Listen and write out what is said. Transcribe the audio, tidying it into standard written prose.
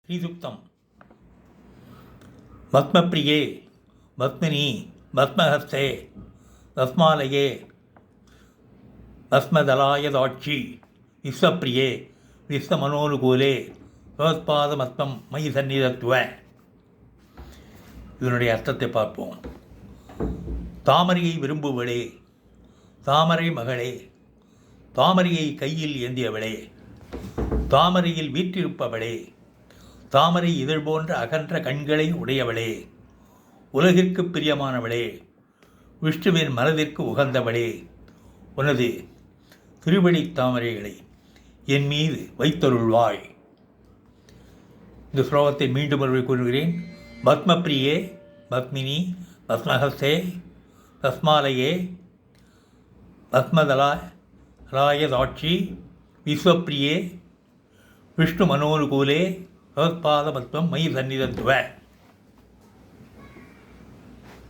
श्रीसुक्तम् भस्मप्रिये भस्मिनी भस्महस्ते भस्मालये भस्मदलायदाक्षी विश्वप्रिये विश्वमनोनुकूले சோத்பாதமத்வம் மயி சந்நிதத்துவ. இதனுடைய அர்த்தத்தை பார்ப்போம். தாமரையை விரும்புவளே, தாமரை மகளே, தாமரையை கையில் ஏந்தியவளே, தாமரையில் வீற்றிருப்பவளே, தாமரை இதழ் போன்ற அகன்ற கண்களை உடையவளே, உலகிற்கு பிரியமானவளே, விஷ்ணுவின் மனதிற்கு உகந்தவளே, உனது திருவடி தாமரைகளை என் மீது வைத்தருள்வாய். இந்த ஸ்லோகத்தை மீண்டும் ஒருவர் கூறுகிறேன். பத்மப்ரியே பத்மினி பத்மஹஸ்தே பஸ்மாலயே பஸ்மதலாயதாட்சி விஸ்வப்ரியே விஷ்ணு மனோனுகூலே சோத்பாதமத்வம் மயி சந்நிதத்துவ.